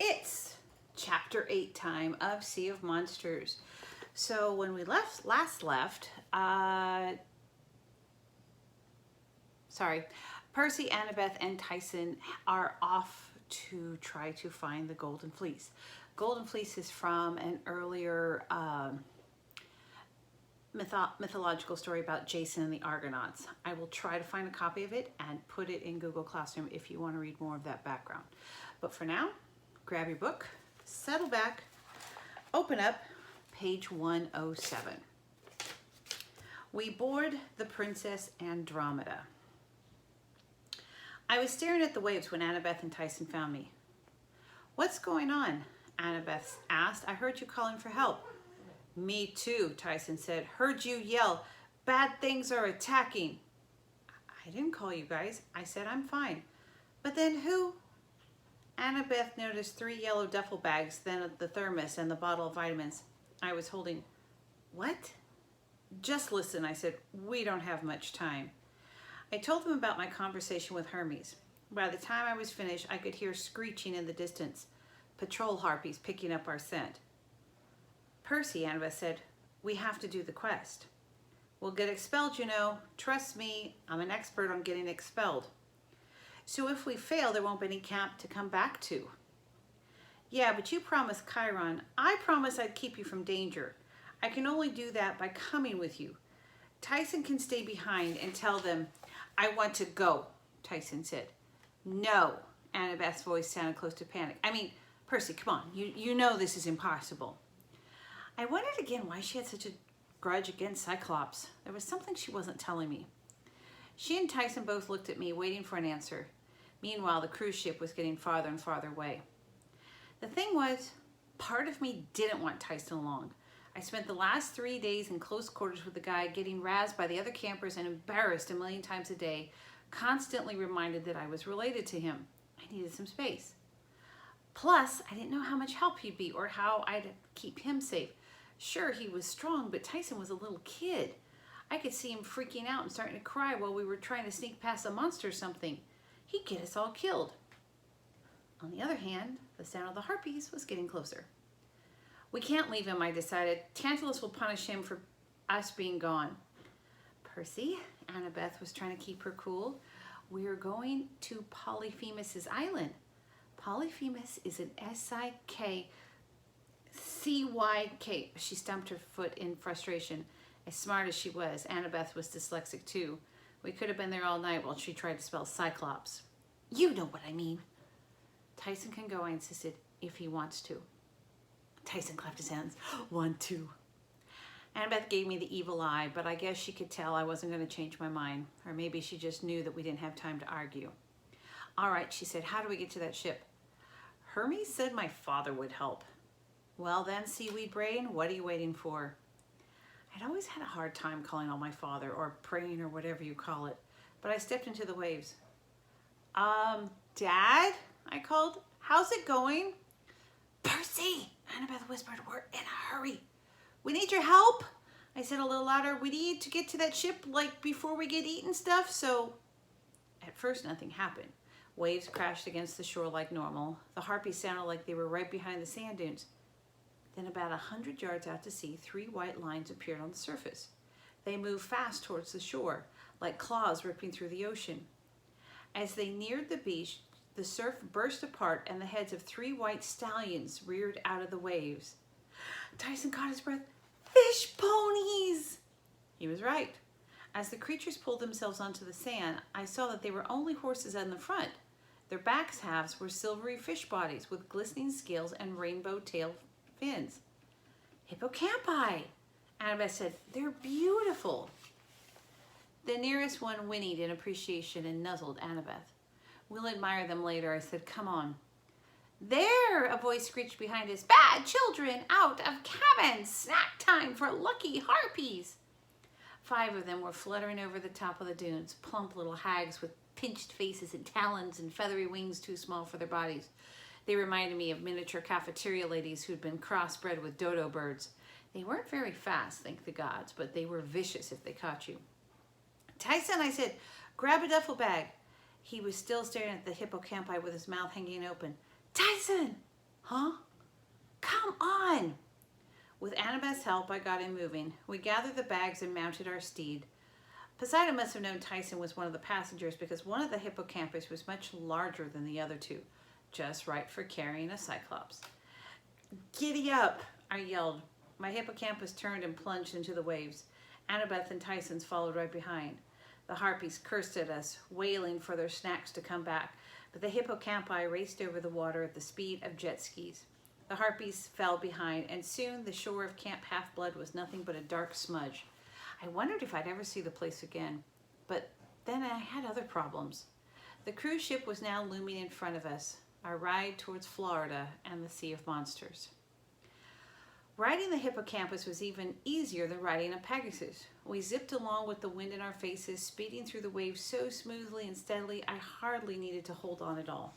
It's chapter 8 time of Sea of Monsters. So when we last left, Percy, Annabeth, and Tyson are off to try to find the Golden Fleece. Golden Fleece is from an earlier mythological story about Jason and the Argonauts. I will try to find a copy of it and put it in Google Classroom if you want to read more of that background. But for now, grab your book, settle back, open up page 107. We board the Princess Andromeda. I was staring at the waves when Annabeth and Tyson found me. "What's going on?" Annabeth asked. "I heard you calling for help." "Me too," Tyson said. "Heard you yell, 'Bad things are attacking.'" "I didn't call you guys. I said I'm fine." "But then who?" Annabeth noticed 3 yellow duffel bags, then the thermos and the bottle of vitamins I was holding. "What?" "Just listen," I said. "We don't have much time." I told them about my conversation with Hermes. By the time I was finished, I could hear screeching in the distance. Patrol harpies picking up our scent. "Percy," Annabeth said, "we have to do the quest." "We'll get expelled, you know. Trust me, I'm an expert on getting expelled." "So if we fail, there won't be any camp to come back to." "Yeah, but you promised Chiron. I promised I'd keep you from danger. I can only do that by coming with you. Tyson can stay behind and tell them, 'I want to go,'" Tyson said. "No," Annabeth's voice sounded close to panic. "I mean, Percy, come on. You know this is impossible." I wondered again why she had such a grudge against Cyclops. There was something she wasn't telling me. She and Tyson both looked at me, waiting for an answer. Meanwhile, the cruise ship was getting farther and farther away. The thing was, part of me didn't want Tyson along. I spent the last 3 days in close quarters with the guy, getting razzed by the other campers and embarrassed a million times a day, constantly reminded that I was related to him. I needed some space. Plus, I didn't know how much help he'd be or how I'd keep him safe. Sure, he was strong, but Tyson was a little kid. I could see him freaking out and starting to cry while we were trying to sneak past a monster or something. He'd get us all killed. On the other hand, the sound of the harpies was getting closer. "We can't leave him," I decided. "Tantalus will punish him for us being gone." "Percy," Annabeth was trying to keep her cool, "we're going to Polyphemus's island." Polyphemus is an S-I-K-C-Y-K. She stumped her foot in frustration. As smart as she was, Annabeth was dyslexic too. We could have been there all night while she tried to spell Cyclops. "You know what I mean." "Tyson can go," I insisted, "if he wants to." Tyson clapped his hands. "Want to." Annabeth gave me the evil eye, but I guess she could tell I wasn't going to change my mind. Or maybe she just knew that we didn't have time to argue. "All right," she said, "how do we get to that ship?" "Hermes said my father would help." "Well then, seaweed brain, what are you waiting for?" I'd always had a hard time calling on my father, or praying, or whatever you call it, but I stepped into the waves. Dad?" I called. "How's it going?" "Percy," Annabeth whispered, "we're in a hurry." "We need your help," I said a little louder. "We need to get to that ship, like, before we get eaten stuff, so..." At first, nothing happened. Waves crashed against the shore like normal. The harpies sounded like they were right behind the sand dunes. Then about 100 yards out to sea, 3 white lines appeared on the surface. They moved fast towards the shore, like claws ripping through the ocean. As they neared the beach, the surf burst apart and the heads of 3 white stallions reared out of the waves. Tyson caught his breath. "Fish ponies!" He was right. As the creatures pulled themselves onto the sand, I saw that they were only horses on the front. Their back halves were silvery fish bodies with glistening scales and rainbow tail fins. "Hippocampi," Annabeth said. "They're beautiful." The nearest one whinnied in appreciation and nuzzled Annabeth. "We'll admire them later," I said. "Come on." "There!" a voice screeched behind us. "Bad children, out of cabins! Snack time for lucky harpies!" 5 of them were fluttering over the top of the dunes, plump little hags with pinched faces and talons and feathery wings too small for their bodies. They reminded me of miniature cafeteria ladies who'd been crossbred with dodo birds. They weren't very fast, thank the gods, but they were vicious if they caught you. "Tyson," I said, "grab a duffel bag." He was still staring at the hippocampi with his mouth hanging open. "Tyson!" Huh? Come on! With Annabeth's help, I got him moving. We gathered the bags and mounted our steed. Poseidon must have known Tyson was one of the passengers because one of the hippocampus was much larger than the other two, just right for carrying a cyclops. Giddy up, I yelled. My hippocampus turned and plunged into the waves. Annabeth and Tyson's followed right behind. The harpies cursed at us, wailing for their snacks to come back, but the hippocampi raced over the water at the speed of jet skis. The harpies fell behind, and soon the shore of Camp Half-Blood was nothing but a dark smudge. I wondered if I'd ever see the place again, but then I had other problems. The cruise ship was now looming in front of us, our ride towards Florida and the Sea of Monsters. Riding the hippocampus was even easier than riding a Pegasus. We zipped along with the wind in our faces, speeding through the waves so smoothly and steadily I hardly needed to hold on at all.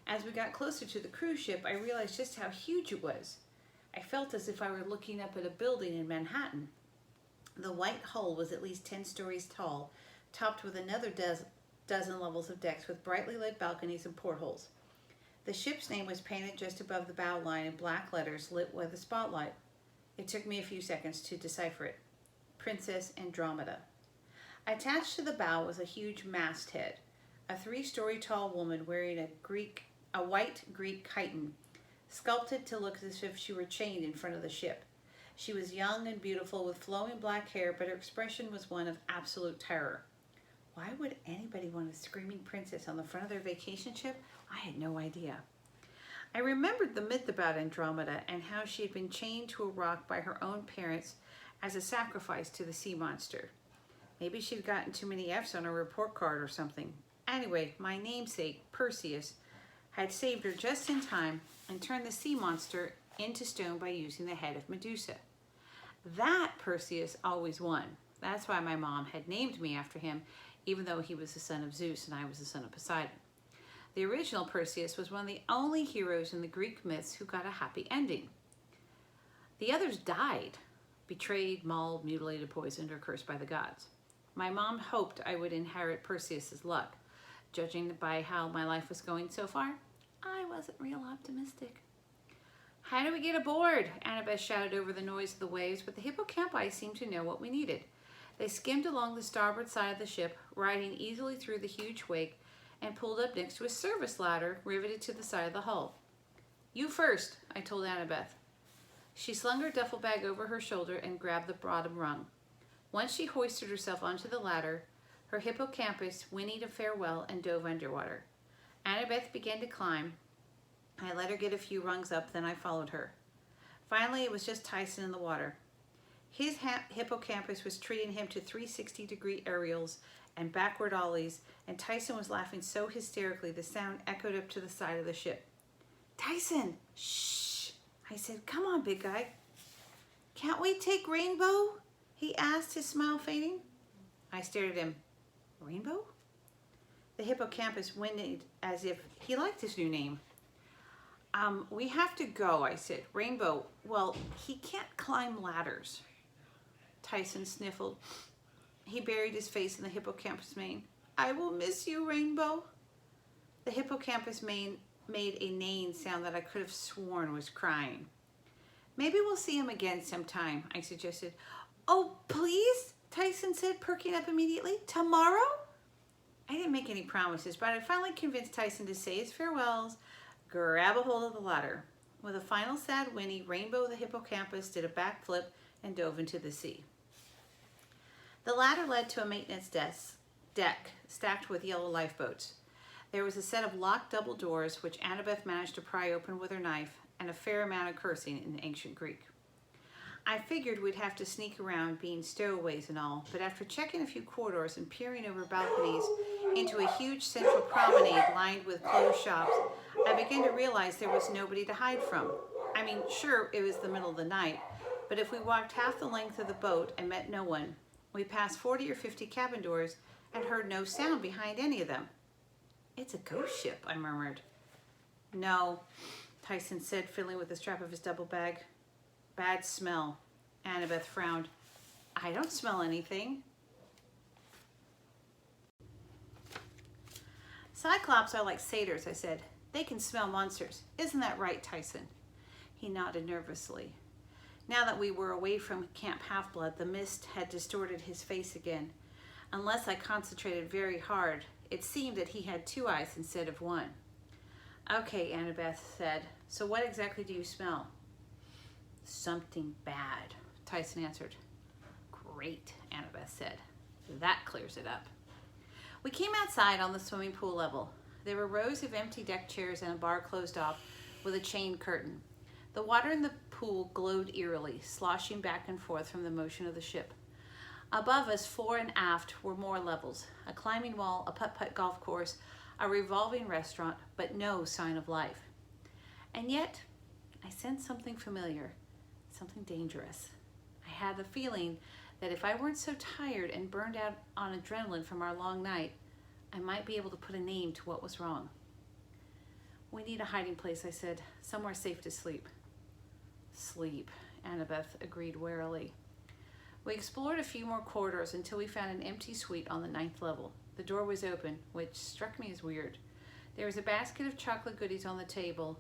As we got closer to the cruise ship, I realized just how huge it was. I felt as if I were looking up at a building in Manhattan. The white hull was at least 10 stories tall, topped with another dozen levels of decks with brightly lit balconies and portholes. The ship's name was painted just above the bow line in black letters lit with a spotlight. It took me a few seconds to decipher it. Princess Andromeda. Attached to the bow was a huge masthead. A 3-story tall woman wearing a white Greek chiton, sculpted to look as if she were chained in front of the ship. She was young and beautiful with flowing black hair, but her expression was one of absolute terror. Why would anybody want a screaming princess on the front of their vacation ship? I had no idea. I remembered the myth about Andromeda and how she had been chained to a rock by her own parents as a sacrifice to the sea monster. Maybe she'd gotten too many F's on her report card or something. Anyway, my namesake, Perseus, had saved her just in time and turned the sea monster into stone by using the head of Medusa. That Perseus always won. That's why my mom had named me after him, even though he was the son of Zeus and I was the son of Poseidon. The original Perseus was one of the only heroes in the Greek myths who got a happy ending. The others died, betrayed, mauled, mutilated, poisoned, or cursed by the gods. My mom hoped I would inherit Perseus's luck. Judging by how my life was going so far, I wasn't real optimistic. How do we get aboard? Annabeth shouted over the noise of the waves, but the hippocampi seemed to know what we needed. They skimmed along the starboard side of the ship, riding easily through the huge wake, and pulled up next to a service ladder riveted to the side of the hull. You first, I told Annabeth. She slung her duffel bag over her shoulder and grabbed the bottom rung. Once she hoisted herself onto the ladder, her hippocampus whinnied a farewell and dove underwater. Annabeth began to climb. I let her get a few rungs up, then I followed her. Finally, it was just Tyson in the water. His hippocampus was treating him to 360-degree aerials and backward ollies, and Tyson was laughing so hysterically the sound echoed up to the side of the ship. Tyson, shh, I said, come on, big guy. Can't we take Rainbow? He asked, his smile fading. I stared at him. Rainbow? The hippocampus whinnied as if he liked his new name. We have to go, I said. Rainbow, well, he can't climb ladders. Tyson sniffled. He buried his face in the hippocampus mane. I will miss you, Rainbow. The hippocampus mane made a neighing sound that I could have sworn was crying. Maybe we'll see him again sometime, I suggested. Oh, please, Tyson said, perking up immediately. Tomorrow? I didn't make any promises, but I finally convinced Tyson to say his farewells, grab a hold of the ladder. With a final sad whinny, Rainbow the hippocampus did a backflip and dove into the sea. The ladder led to a maintenance deck stacked with yellow lifeboats. There was a set of locked double doors, which Annabeth managed to pry open with her knife, and a fair amount of cursing in ancient Greek. I figured we'd have to sneak around, being stowaways and all, but after checking a few corridors and peering over balconies into a huge central promenade lined with closed shops, I began to realize there was nobody to hide from. I mean, sure, it was the middle of the night, but if we walked half the length of the boat and met no one, we passed 40 or 50 cabin doors and heard no sound behind any of them. It's a ghost ship, I murmured. No, Tyson said, fiddling with the strap of his double bag. Bad smell. Annabeth frowned. I don't smell anything. Cyclops are like satyrs, I said. They can smell monsters. Isn't that right, Tyson? He nodded nervously. Now that we were away from Camp Half-Blood, the mist had distorted his face again. Unless I concentrated very hard, it seemed that he had 2 eyes instead of 1. Okay, Annabeth said. So what exactly do you smell? Something bad, Tyson answered. Great, Annabeth said. That clears it up. We came outside on the swimming pool level. There were rows of empty deck chairs and a bar closed off with a chain curtain. The water in the pool glowed eerily, sloshing back and forth from the motion of the ship. Above us, fore and aft, were more levels, a climbing wall, a putt-putt golf course, a revolving restaurant, but no sign of life. And yet, I sensed something familiar, something dangerous. I had the feeling that if I weren't so tired and burned out on adrenaline from our long night, I might be able to put a name to what was wrong. We need a hiding place, I said, somewhere safe to sleep. Sleep, Annabeth agreed warily. We explored a few more corridors until we found an empty suite on the 9th level. The door was open, which struck me as weird. There was a basket of chocolate goodies on the table,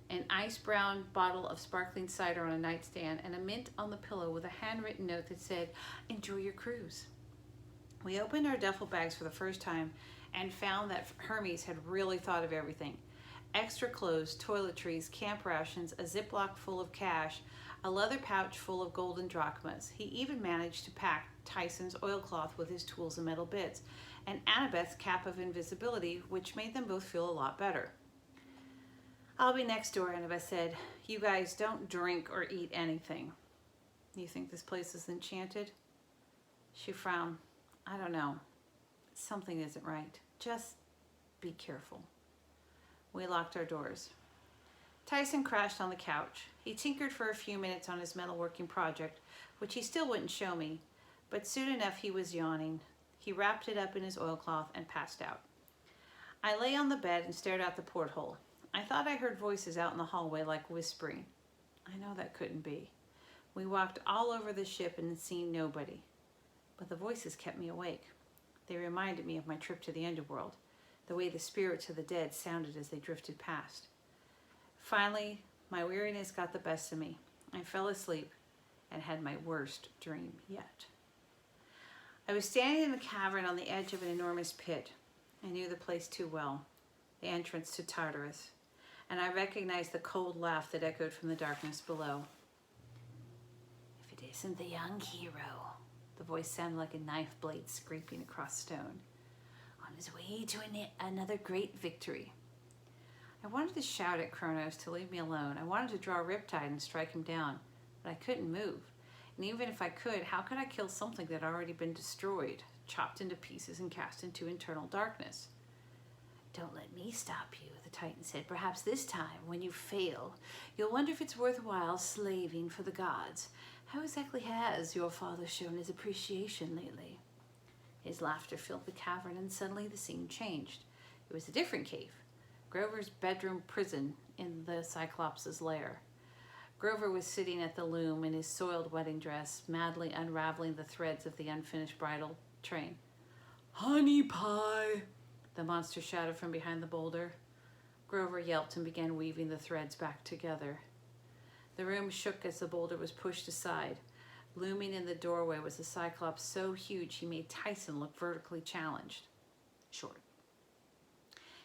an ice-brown bottle of sparkling cider on a nightstand, and a mint on the pillow with a handwritten note that said, "Enjoy your cruise." We opened our duffel bags for the first time and found that Hermes had really thought of everything. Extra clothes, toiletries, camp rations, a Ziploc full of cash, a leather pouch full of golden drachmas. He even managed to pack Tyson's oilcloth with his tools and metal bits, and Annabeth's cap of invisibility, which made them both feel a lot better. I'll be next door, Annabeth said. You guys don't drink or eat anything. You think this place is enchanted? She frowned. I don't know. Something isn't right. Just be careful. We locked our doors. Tyson crashed on the couch. He tinkered for a few minutes on his metalworking project, which he still wouldn't show me, but soon enough he was yawning. He wrapped it up in his oilcloth and passed out. I lay on the bed and stared out the porthole. I thought I heard voices out in the hallway like whispering. I know that couldn't be. We walked all over the ship and had seen nobody. But the voices kept me awake. They reminded me of my trip to the underworld, the way the spirits of the dead sounded as they drifted past. Finally, my weariness got the best of me. I fell asleep and had my worst dream yet. I was standing in the cavern on the edge of an enormous pit. I knew the place too well, the entrance to Tartarus, and I recognized the cold laugh that echoed from the darkness below. If it isn't the young hero, the voice sounded like a knife blade scraping across stone, on his way to another great victory. I wanted to shout at Kronos to leave me alone. I wanted to draw a riptide and strike him down, but I couldn't move. And even if I could, how could I kill something that had already been destroyed, chopped into pieces and cast into eternal darkness? Don't let me stop you, the Titan said. Perhaps this time, when you fail, you'll wonder if it's worthwhile slaving for the gods. How exactly has your father shown his appreciation lately? His laughter filled the cavern, and suddenly the scene changed. It was a different cave. Grover's bedroom prison in the Cyclops' lair. Grover was sitting at the loom in his soiled wedding dress, madly unraveling the threads of the unfinished bridal train. "Honey pie," the monster shouted from behind the boulder. Grover yelped and began weaving the threads back together. The room shook as the boulder was pushed aside. Looming in the doorway was a Cyclops so huge he made Tyson look vertically challenged. Short.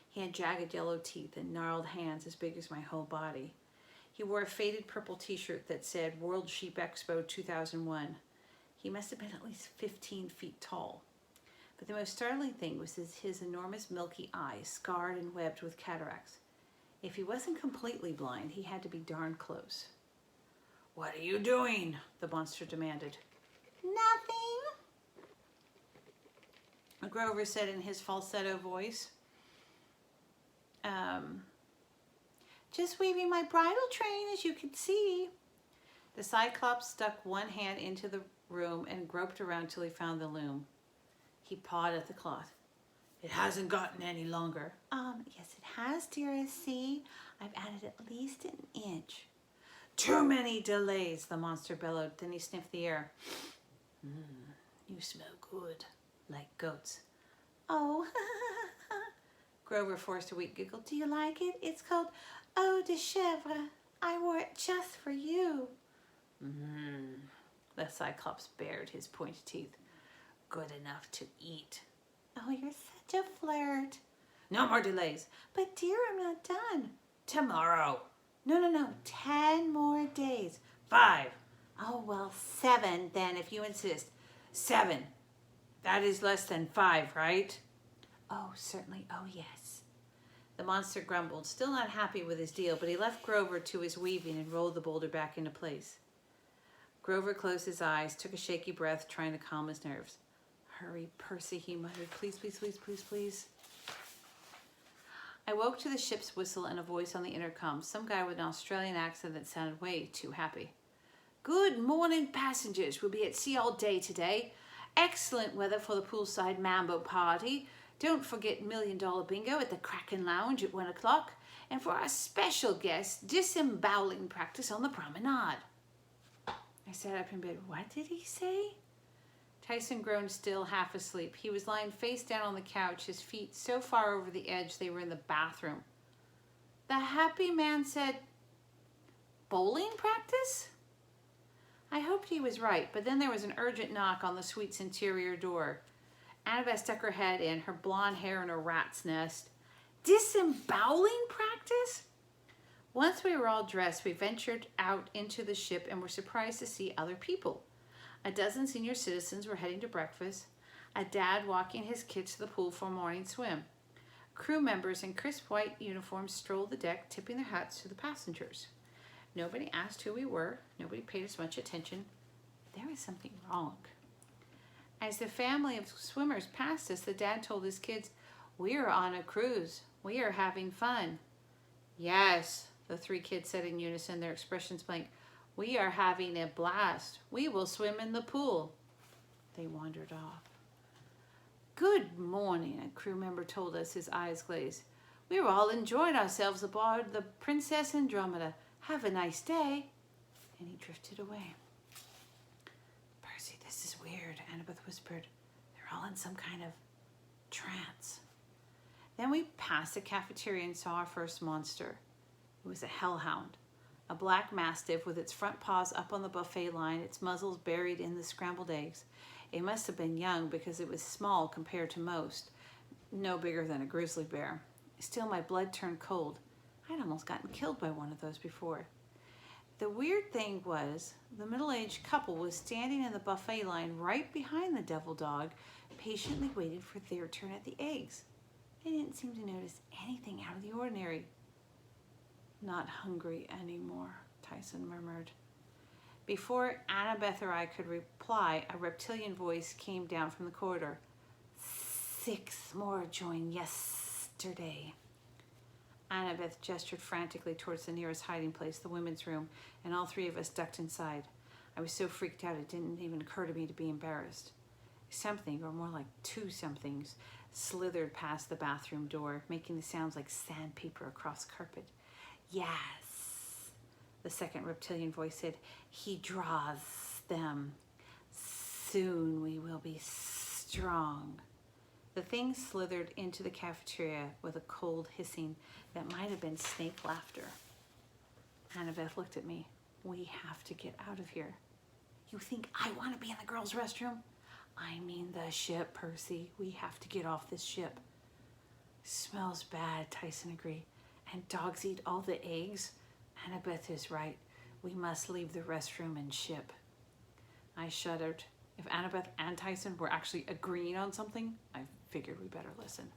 He had jagged yellow teeth and gnarled hands as big as my whole body. He wore a faded purple t-shirt that said World Sheep Expo 2001. He must have been at least 15 feet tall. But the most startling thing was his enormous milky eyes, scarred and webbed with cataracts. If he wasn't completely blind, he had to be darn close. "What are you doing?" the monster demanded. "Nothing," Grover said in his falsetto voice. Just weaving my bridal train, as you can see." The Cyclops stuck one hand into the room and groped around till he found the loom. He pawed at the cloth. "It hasn't gotten any longer." Yes it has, dearest. See, I've added at least an inch." "Too many delays," the monster bellowed. Then he sniffed the air. You smell good, like goats." "Oh," Grover forced a weak giggle. Do you like it? It's called Eau de Chèvre. I wore it just for you. The Cyclops bared his pointed teeth. Good enough to eat. Oh, you're such a flirt. No more delays. But dear, I'm not done. Tomorrow. No. 10 more days. 5. Oh, well, 7 then, if you insist. 7. That is less than 5, right? Oh, certainly. Oh, yes. The monster grumbled, still not happy with his deal, but he left Grover to his weaving and rolled the boulder back into place. Grover closed his eyes, took a shaky breath, trying to calm his nerves. Hurry, Percy, he muttered. Please, please, please, please, please. I woke to the ship's whistle and a voice on the intercom, some guy with an Australian accent that sounded way too happy. Good morning, passengers. We'll be at sea all day today. Excellent weather for the poolside mambo party. Don't forget $1 Million Bingo at the Kraken Lounge at 1 o'clock. And for our special guest, disemboweling practice on the promenade. I sat up in bed. What did he say? Tyson groaned, still half asleep. He was lying face down on the couch, his feet so far over the edge they were in the bathroom. The happy man said, bowling practice? I hoped he was right, but then there was an urgent knock on the suite's interior door. Annabeth stuck her head in, her blonde hair in a rat's nest. Disemboweling practice? Once we were all dressed, we ventured out into the ship and were surprised to see other people. A dozen senior citizens were heading to breakfast, a dad walking his kids to the pool for a morning swim. Crew members in crisp white uniforms strolled the deck, tipping their hats to the passengers. Nobody asked who we were. Nobody paid us much attention. There was something wrong. As the family of swimmers passed us, the dad told his kids, "We are on a cruise. We are having fun." Yes, the 3 kids said in unison, their expressions blank. We are having a blast. We will swim in the pool. They wandered off. Good morning, a crew member told us, his eyes glazed. We were all enjoying ourselves aboard the Princess Andromeda. Have a nice day. And he drifted away. Percy, this is weird, Annabeth whispered. They're all in some kind of trance. Then we passed the cafeteria and saw our first monster. It was a hellhound. A black mastiff with its front paws up on the buffet line, its muzzles buried in the scrambled eggs. It must have been young because it was small compared to most, no bigger than a grizzly bear. Still, my blood turned cold. I'd almost gotten killed by one of those before. The weird thing was, the middle-aged couple was standing in the buffet line right behind the devil dog, patiently waiting for their turn at the eggs. They didn't seem to notice anything out of the ordinary. Not hungry anymore, Tyson murmured. Before Annabeth or I could reply, a reptilian voice came down from the corridor. 6 more joined yesterday. Annabeth gestured frantically towards the nearest hiding place, the women's room, and all 3 of us ducked inside. I was so freaked out it didn't even occur to me to be embarrassed. Something, or more like 2 somethings, slithered past the bathroom door, making the sounds like sandpaper across carpet. Yes, the second reptilian voice said. He draws them. Soon we will be strong. The thing slithered into the cafeteria with a cold hissing that might have been snake laughter. Annabeth looked at me. We have to get out of here. You think I want to be in the girls' restroom? I mean the ship, Percy. We have to get off this ship. Smells bad, Tyson agreed. And dogs eat all the eggs? Annabeth is right. We must leave the restroom and ship. I shuddered. If Annabeth and Tyson were actually agreeing on something, I figured we better listen.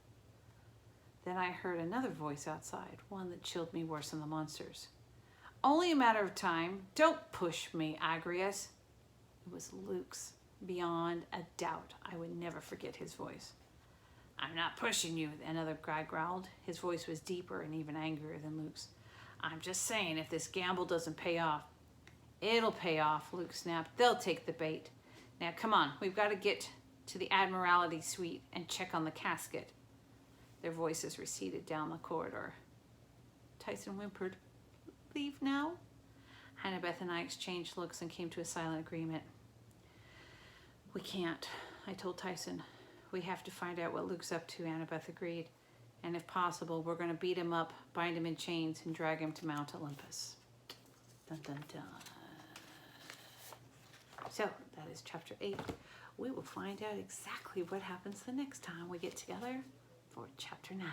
Then I heard another voice outside, one that chilled me worse than the monsters. Only a matter of time. Don't push me, Agrius. It was Luke's. Beyond a doubt, I would never forget his voice. I'm not pushing you, another guy growled. His voice was deeper and even angrier than Luke's. I'm just saying, if this gamble doesn't pay off. It'll pay off, Luke snapped. They'll take the bait. Now, come on, we've got to get to the Admiralty suite and check on the casket. Their voices receded down the corridor. Tyson whimpered, Leave now? Annabeth and I exchanged looks and came to a silent agreement. We can't, I told Tyson. We have to find out what Luke's up to, Annabeth agreed. And if possible, we're going to beat him up, bind him in chains, and drag him to Mount Olympus. Dun, dun, dun. So that is chapter 8. We will find out exactly what happens the next time we get together for chapter 9.